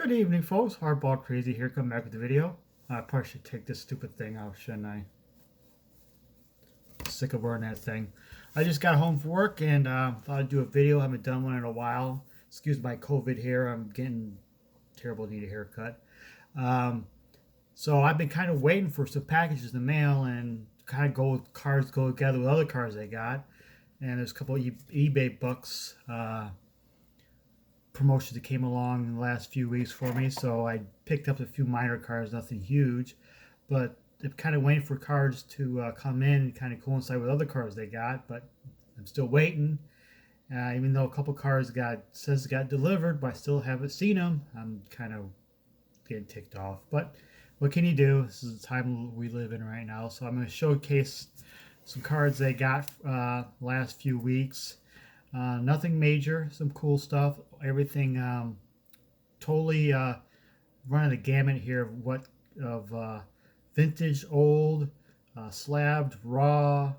Good evening, folks. Hardball Crazy here, coming back with the video. I probably should take this stupid thing out, shouldn't I? Sick of wearing that thing. I just got home from work and thought I'd do a video. I haven't done one in a while. Excuse my COVID hair. I'm getting terrible. Need a haircut. Um, so I've been kind of waiting for some packages in the mail and kind of cards go together with other cards I got. And there's a couple of eBay bucks. Promotions that came along in the last few weeks for me. So I picked up a few minor cards, nothing huge, but I'm kind of waiting for cards to come in and kind of coincide with other cards they got. But I'm still waiting. Even though a couple cards got delivered, but I still haven't seen them. I'm kind of getting ticked off. But what can you do? This is the time we live in right now. So I'm going to showcase some cards they got last few weeks. Nothing major, some cool stuff. Everything totally running the gamut here of vintage, old, slabbed, raw,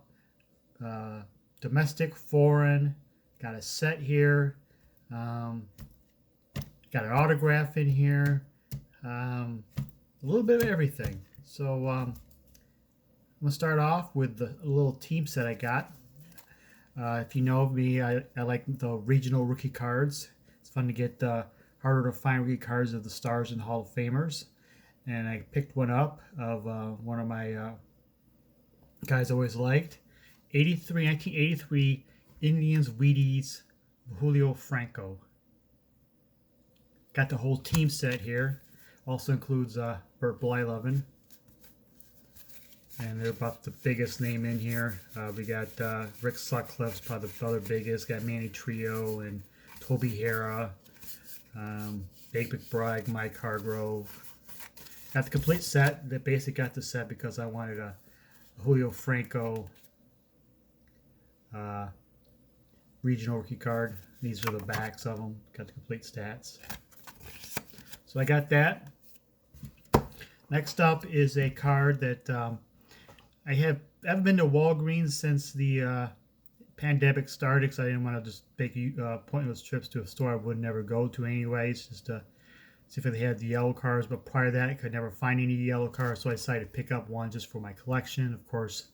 domestic, foreign. Got a set here. Got an autograph in here. A little bit of everything. So I'm gonna start off with the little team set I got. If you know me, I like the regional rookie cards. It's fun to get harder to find rookie cards of the stars and Hall of Famers. And I picked one up of one of my guys I always liked. 1983 Indians Wheaties Julio Franco. Got the whole team set here. Also includes Burt Blyleven. And they're about the biggest name in here. We got Rick Sutcliffe's probably the other biggest. Got Manny Trio and Toby Hara, Dave McBride, Mike Hargrove. Got the complete set. They basically got the set because I wanted a Julio Franco regional rookie card. These are the backs of them. Got the complete stats. So I got that. Next up is a card that I haven't been to Walgreens since the pandemic started because I didn't want to just make pointless trips to a store I would never go to anyways, just to see if they had the yellow cards. But prior to that, I could never find any yellow cards, so I decided to pick up one just for my collection. Of course,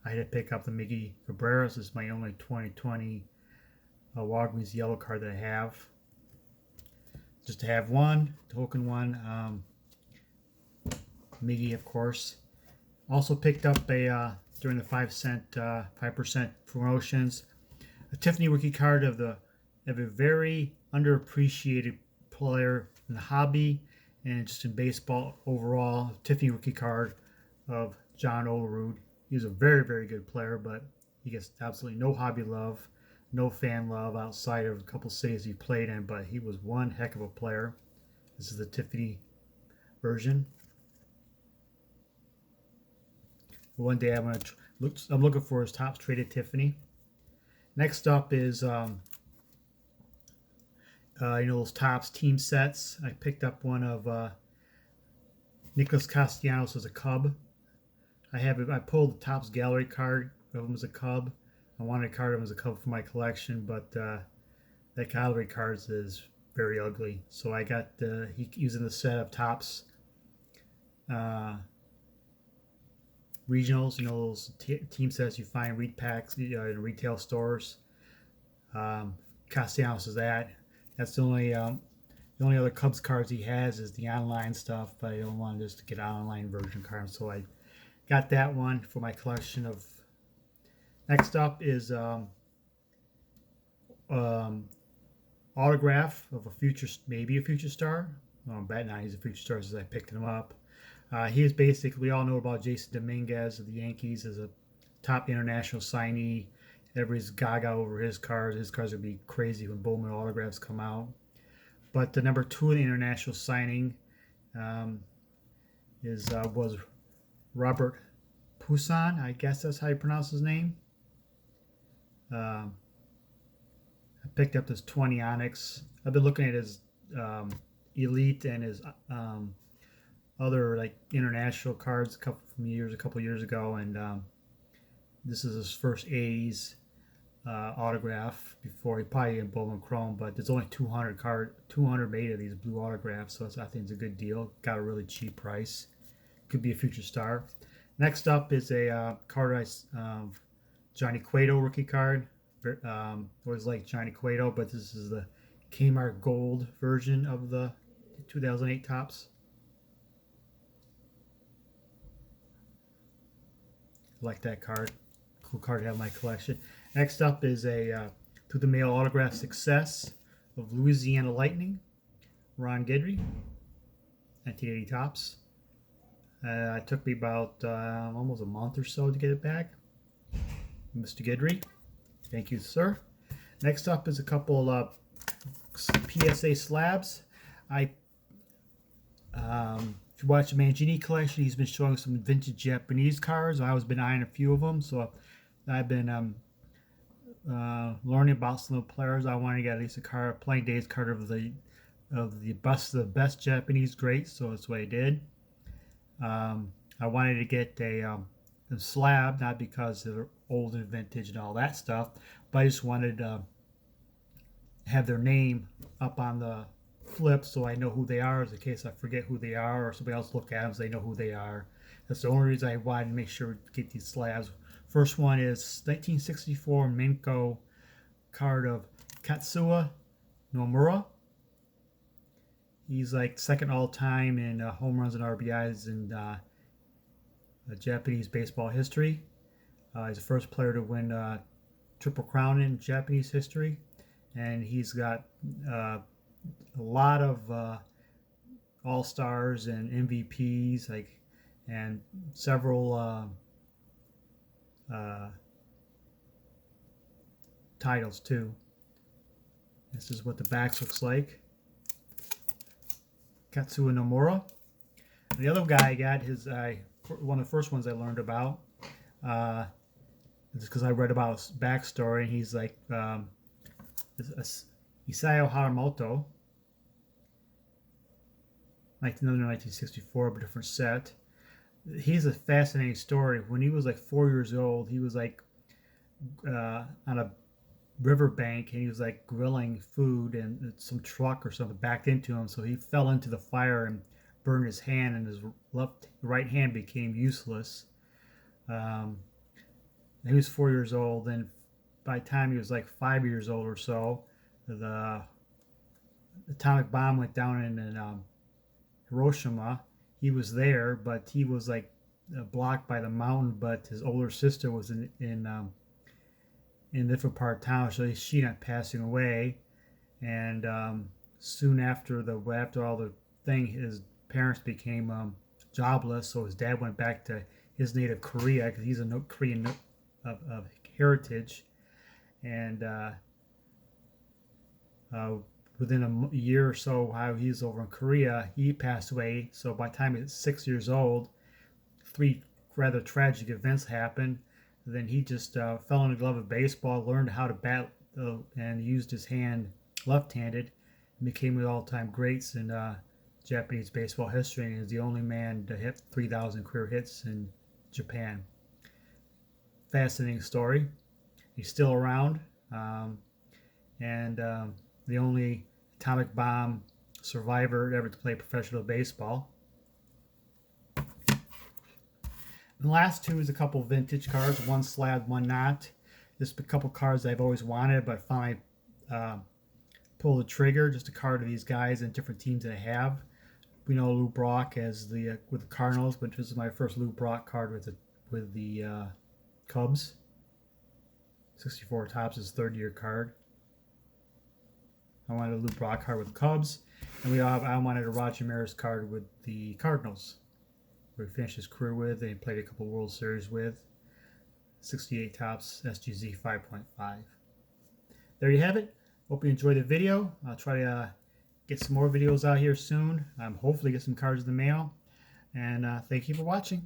I had to pick up the Miggy Cabrera's. This is my only 2020 Walgreens yellow card that I have. Just to have one, token one. Miggy, of course. Also picked up a during the 5% promotions, a Tiffany rookie card of a very underappreciated player in the hobby and just in baseball overall. Tiffany rookie card of John Olerud. He was a very, very good player, but he gets absolutely no hobby love, no fan love outside of a couple cities he played in, but he was one heck of a player. This is the Tiffany version. One day I'm looking for his Topps traded Tiffany. Next up is those Topps team sets. I picked up one of Nicholas Castellanos as a Cub. I pulled the Topps gallery card of him as a Cub. I wanted a card of him as a Cub for my collection, but that gallery card is very ugly. So I got using the set of Topps regionals, those team sets you find read packs in retail stores. Castellanos is that. That's the only other Cubs cards he has is the online stuff, but I don't want just to get an online version card, so I got that one for my collection of. Next up is autograph of maybe a future star. Well, I'm betting now he's a future star since I picked him up. He is basically, we all know about Jason Dominguez of the Yankees as a top international signee. Everybody's gaga over his cards. His cards would be crazy when Bowman autographs come out. But the number 2 in the international signing was Robert Puason. I guess that's how you pronounce his name. I picked up this 20 Onyx. I've been looking at his Elite and his other like international cards a couple years ago, and this is his first A's autograph before. He probably in Bowman Chrome, but there's only 200 made of these blue autographs, so I think it's a good deal. Got a really cheap price. Could be a future star. Next up is a card Johnny Cueto rookie card. Always like Johnny Cueto, but this is the Kmart Gold version of the 2008 Topps. Like that card. Cool card to have in my collection. Next up is a through the mail autograph success of Louisiana Lightning, Ron Guidry, 1980 Topps. It took me about almost a month or so to get it back. Mr. Guidry, thank you, sir. Next up is a couple PSA slabs. If you watch the Mangini collection, he's been showing some vintage Japanese cards. I've been eyeing a few of them, so I've been learning about some of the players. I want to get at least a card, playing days card of the best Japanese greats, so that's what I did. I wanted to get a slab, not because they're old and vintage and all that stuff, but I just wanted to have their name up on the flip so I know who they are, in case I forget who they are or somebody else look at them so they know who they are. That's the only reason I wanted to make sure to get these slabs. First one is 1964 Minko card of Katsuya Nomura. He's like second all-time in home runs and RBIs in Japanese baseball history. He's the first player to win Triple Crown in Japanese history, and he's got a lot of All-Stars and MVPs, and several titles too. This is what the back looks like. Katsuya Nomura. The other guy I got is one of the first ones I learned about. Just because I read about his backstory, and he's like Isayo Haramoto, 1964, but different set. He's a fascinating story. When he was like 4 years old, he was like on a riverbank, and he was like grilling food, and some truck or something backed into him, so he fell into the fire and burned his hand, and his right hand became useless. He was 4 years old, and by the time he was like 5 years old or so, the atomic bomb went down in Hiroshima. He was there, but he was like blocked by the mountain. But his older sister was in a different part of town, so she ended up passing away. And soon after all the thing, his parents became jobless, so his dad went back to his native Korea, because he's a Korean of heritage. And within a year or so, while he was over in Korea, he passed away. So by the time he was 6 years old, 3 rather tragic events happened. Then he just fell in love with baseball, learned how to bat, and used his hand left-handed, and became one of the all-time greats in Japanese baseball history, and is the only man to hit 3,000 career hits in Japan. Fascinating story. He's still around, and the only atomic bomb survivor ever to play professional baseball. And the last two is a couple vintage cards, one slab, one not. Just a couple cards I've always wanted, but finally pulled the trigger. Just a card of these guys and different teams that I have. We know Lou Brock as with the Cardinals, but this is my first Lou Brock card with the Cubs. 64 Topps, his third-year card. I wanted a Lou Brock card with the Cubs, and I wanted a Roger Maris card with the Cardinals, where he finished his career with, and he played a couple World Series with. 68 Topps, SGZ 5.5. There you have it. Hope you enjoyed the video. I'll try to get some more videos out here soon. Hopefully get some cards in the mail. And thank you for watching.